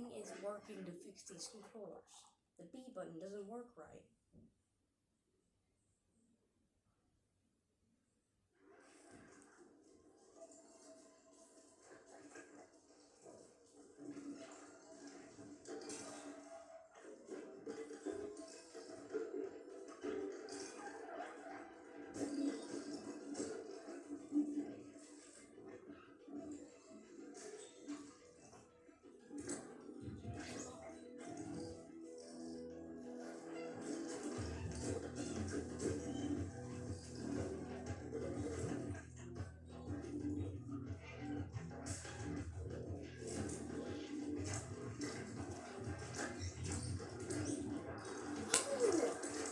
Nothing is working to fix these controllers. The B button doesn't work right.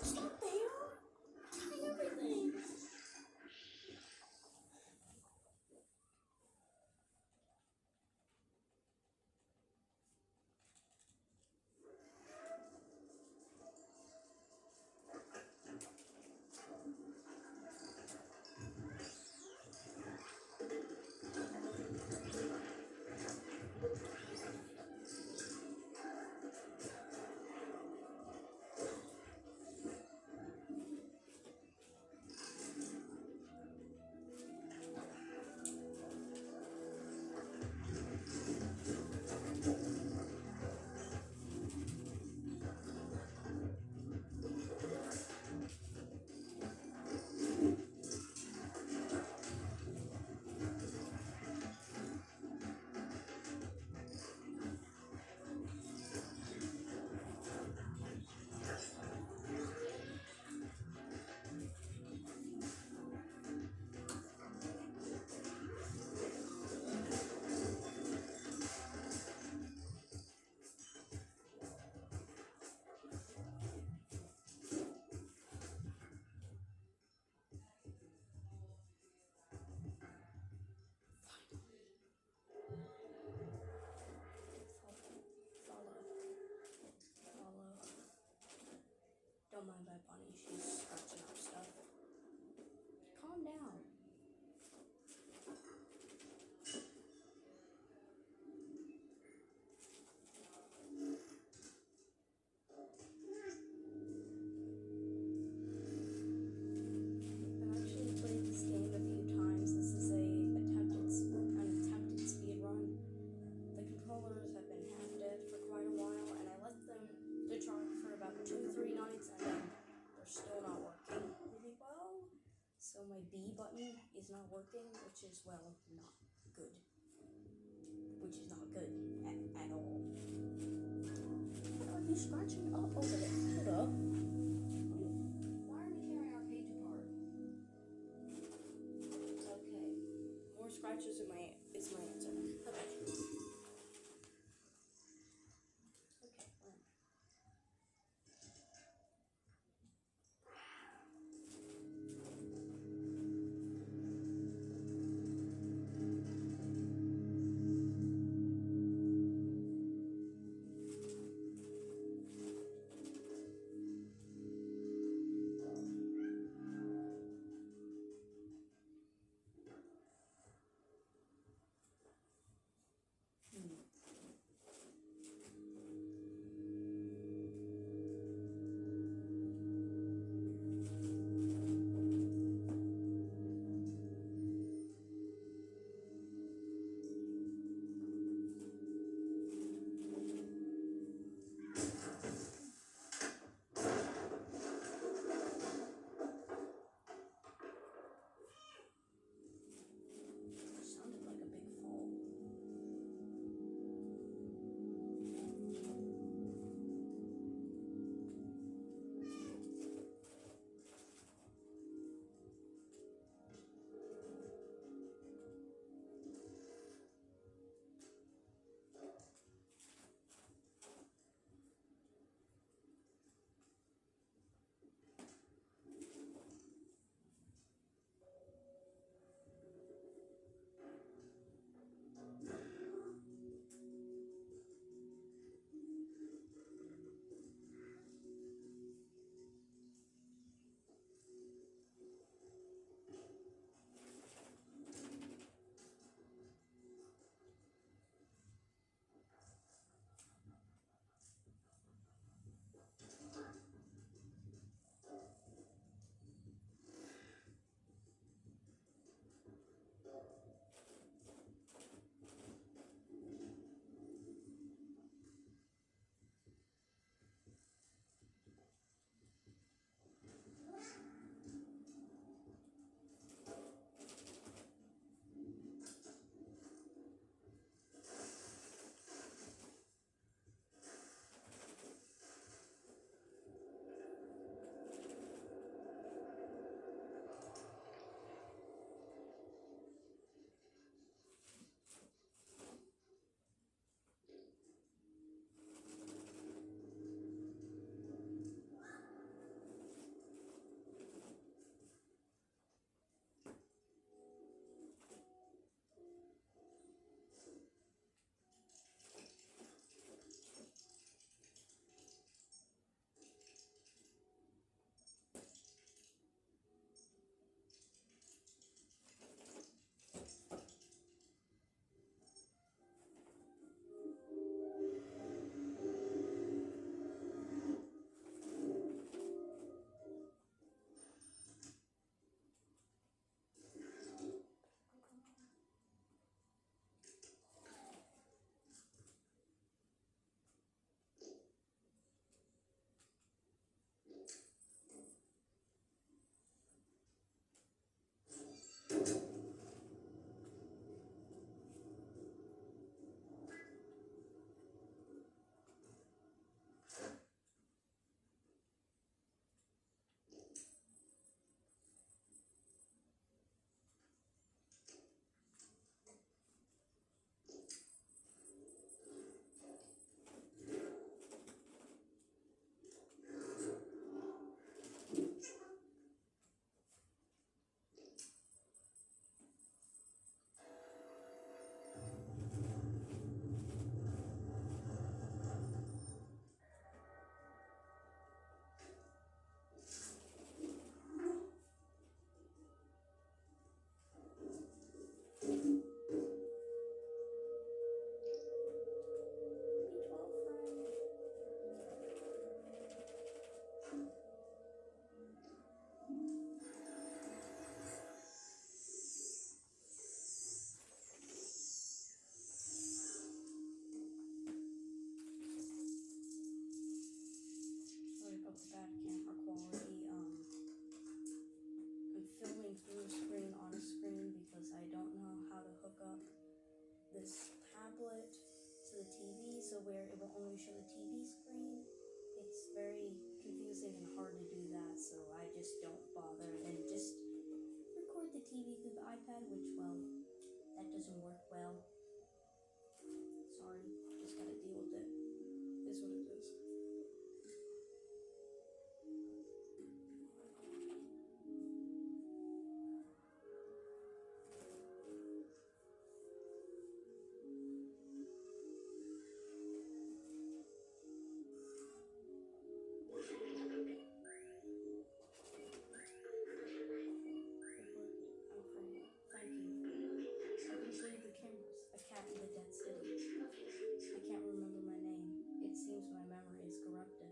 Stop there! Try everything! Follow. Don't mind my bunny, she's scratching up stuff. Calm down. I've actually played this game a few times. This is an attempted speed run. The controllers have been half dead for quite a while, and I let them charge for about 2-3 nights, and then they're still not working really well. So my B button is not working, which is, well, not good. Which is not good at all. What are you scratching up over there? Hold up. Why are we tearing our page apart? Okay. More scratches is my answer. Okay. hard to do that, so I just don't bother and just record the TV through the iPad, which, well, that doesn't work well. Sorry, just gotta deal with it. Is what it is. Thank you. I can believe the cameras. A cat in the dead city. I can't remember my name. It seems my memory is corrupted.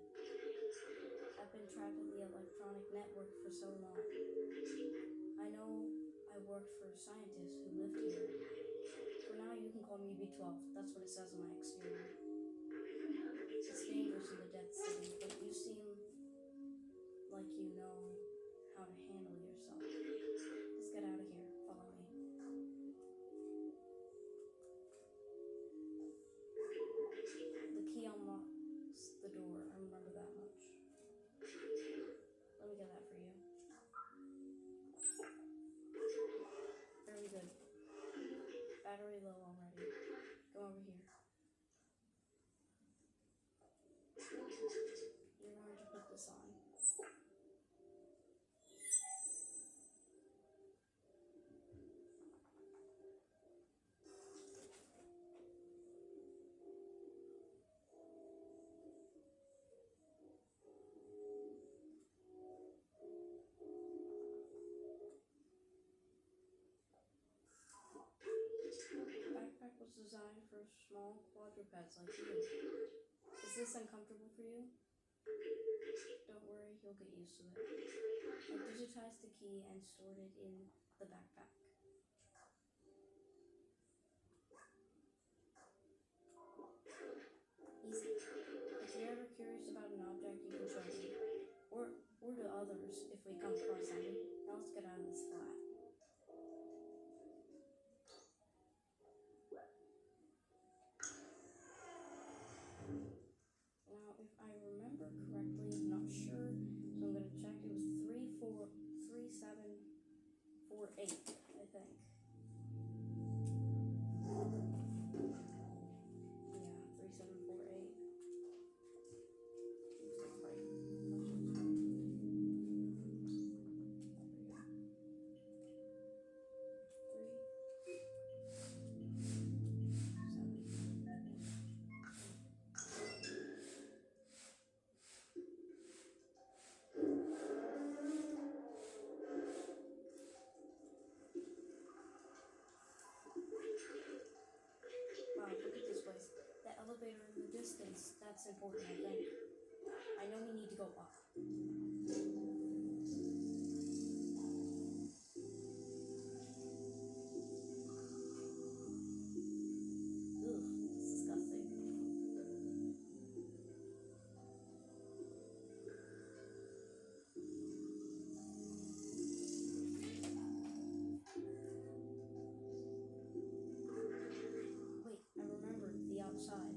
I've been trapped in the electronic network for so long. I know I worked for scientists who lived here. For now, you can call me B12. That's what it says on my exterior. It's dangerous in the dead city, but you seem like you know how to handle yourself. Let's get out of here. Follow me. The key unlocks the door. I remember that much. Let me get that for you. Very good. Battery low already. Go over here. You're going to put this on. The backpack was designed for small quadrupeds like you. Is this uncomfortable for you? Don't worry, you'll get used to it. I digitized the key and stored it in the backpack. Easy. If you're ever curious about an object, you can show me. Or to others if we come across any. Now let's get out of this flat. Now, if I remember correctly, I'm not sure, so I'm gonna check. It was 3748, I think. Yeah, 3748. Right. Wow, look at this place. The elevator in the distance, that's important, I think. I know we need to go up. Ugh, it's disgusting. Wait, I remembered the outside.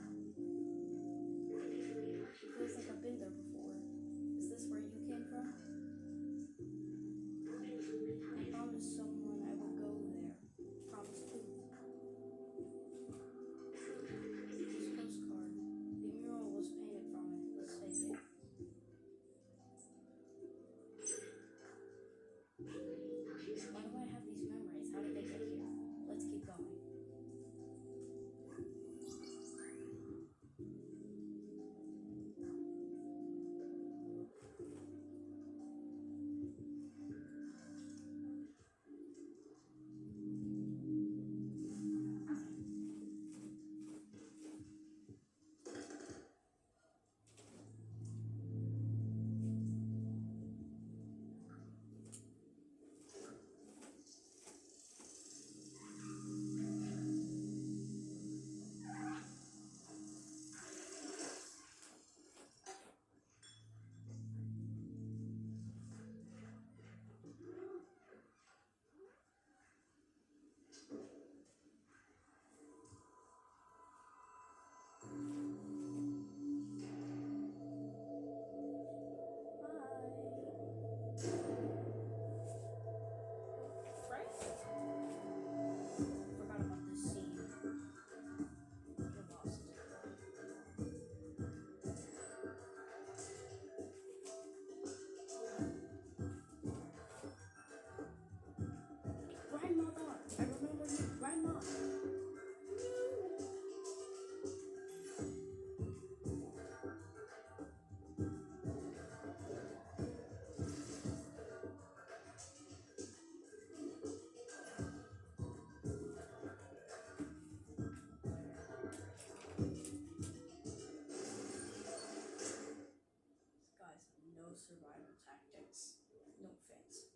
MMO survival tactics. No offense.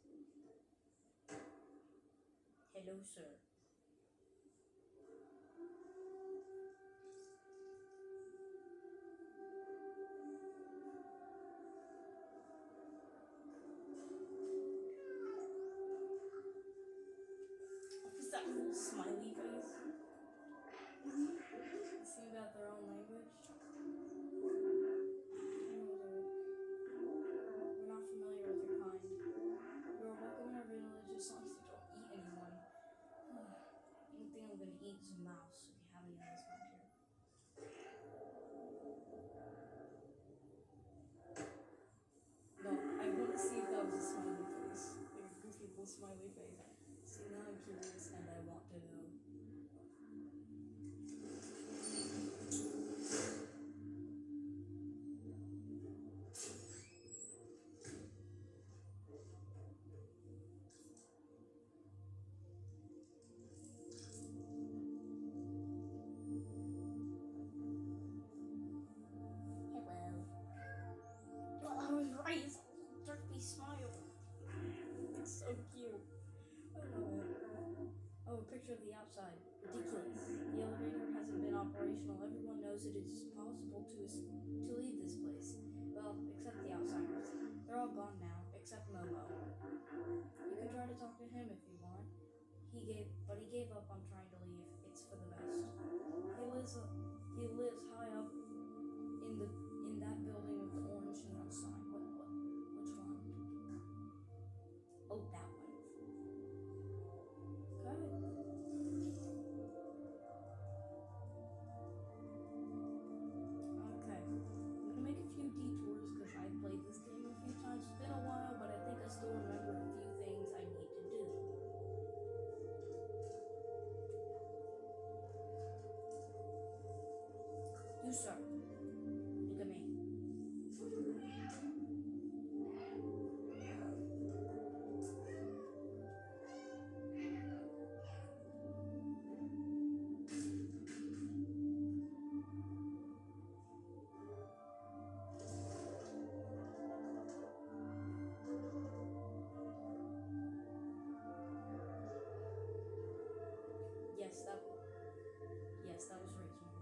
Hello, sir. Is that little smiley face? They seem to have their own language. We're not familiar with your kind. You are welcome in our village as long as you don't eat anyone. The only thing I'm gonna eat is a mouse if you have any of those around here. No, I want to see if that was a smiley face. Like a goofy little smiley face. See, now I'm curious and I want to know. Well, I was right. It's a little derpy smile. It's so cute. Oh, a picture of the outside. Ridiculous. The elevator hasn't been operational. Everyone knows it is possible to leave this place. Well, except the outsiders. They're all gone now, except Momo. You can try to talk to him if you want. But he gave up on trying to leave. It's for the best. He lives high up in that building with the orange neon sign. Which one? Oh, that one. Okay. Okay. I'm gonna make a few detours because I've played this game a few times. It's been a while, but I think I still remember a few things I need to do. You, sir. Look at me. Yes, that was reasonable.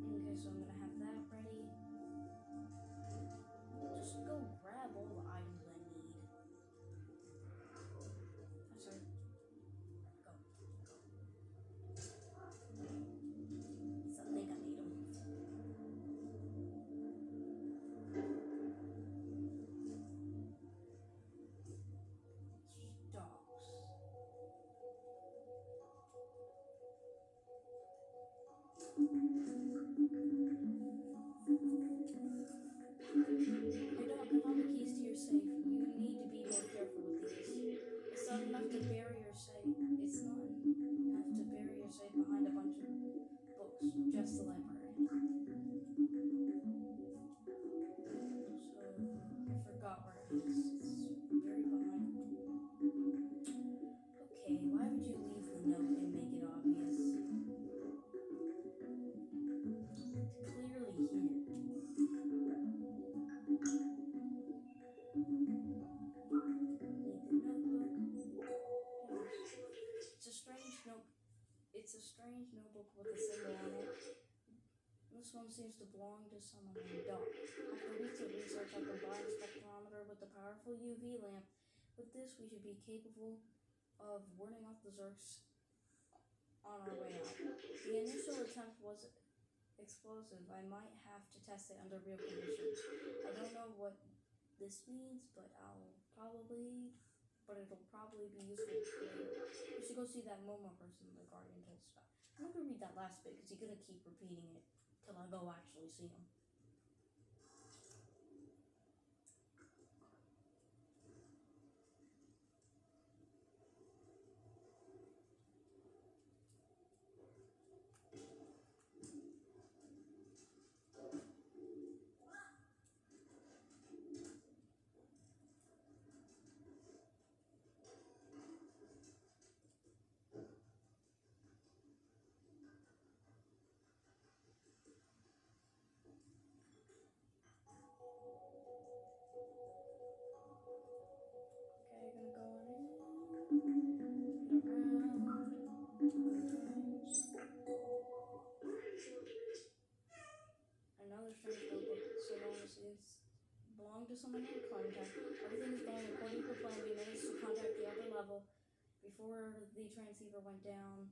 Okay, so I'm gonna have that ready. Just go grab all the items I need. I'm sorry. Go. So I think I need them. Stocks. Hey dog, I found the keys to your safe. You need to be more careful with these. It's not enough to bury your safe. It's not enough to bury your safe behind a bunch of books. Just the library. So I forgot where it is. It's buried behind. Okay, why would you leave the note and make it obvious? It's clearly here. It's a strange notebook with a symbol on it. This one seems to belong to someone named Doc. After weeks of research, I combined a spectrometer with a powerful UV lamp. With this, we should be capable of warding off the Zerks on our way out. The initial attempt was explosive. I might have to test it under real conditions. I don't know what this means, but it'll probably be useful later. We should go see that Momo person the Guardian told us about. I'm not gonna read that last bit because he's gonna keep repeating it till I go actually see him. to someone named Contact. Everything is going according to plan. We managed to contact the upper level before the transceiver went down.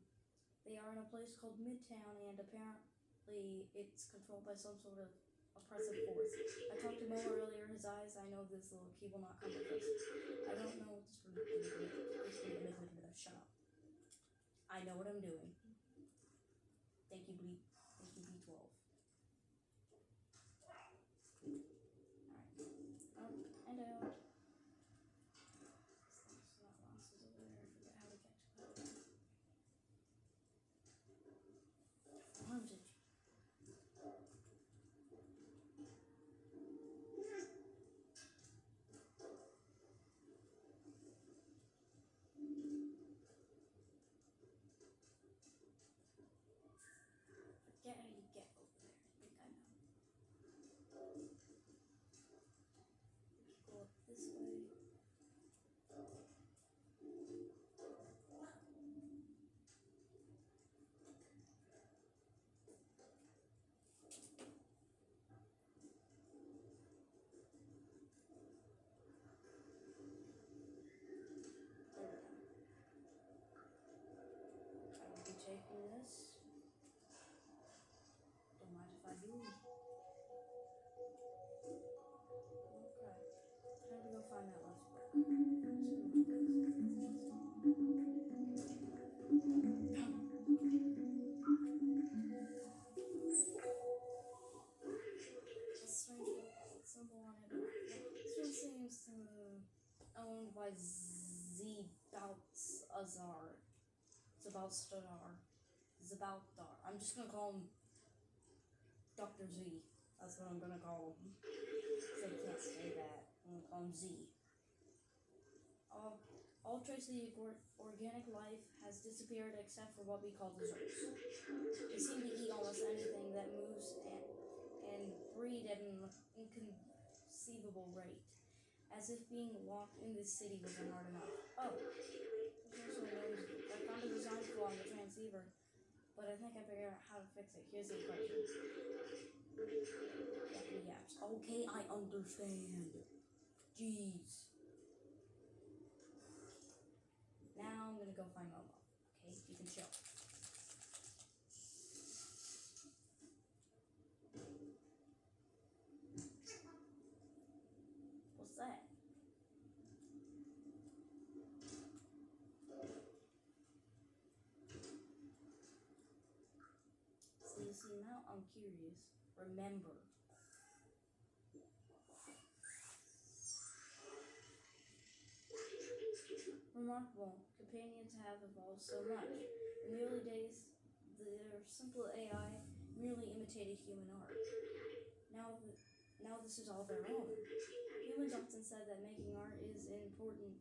They are in a place called Midtown, and apparently it's controlled by some sort of oppressive force. I talked to Moa earlier. His eyes. I know this little key will not come with us. I don't know. Shut up. I know what I'm doing. Thank you, Bleep. Thank you, B12. Alright. Up and out. So that last is over there. I forget how to get to that. Haunted. Forget how you get over there. I think I know. Go up this way. I will be taking this. Don't mind if I do. Okay. Time to go find that last book. A strange symbol on it. This one seems owned by Zbaltazar. Zbaltar. I'm just gonna call him Dr. Z. That's what I'm gonna call him. So I can't say that. I'm gonna call him Z. All trace of organic life has disappeared except for what we call desserts. They seem to eat almost anything that moves and breed at an inconceivable rate, as if being locked in this city wasn't hard enough. Oh, I found a design flaw in the transceiver, but I think I figured out how to fix it. Here's the equation. Yaps. Okay, I understand. Jeez. Now I'm gonna go find Momo. Okay, you can chill. What's that? See, now I'm curious. Remember. Remarkable. Companions have evolved so much. In the early days, their simple AI merely imitated human art. Now this is all their own. Humans often said that making art is important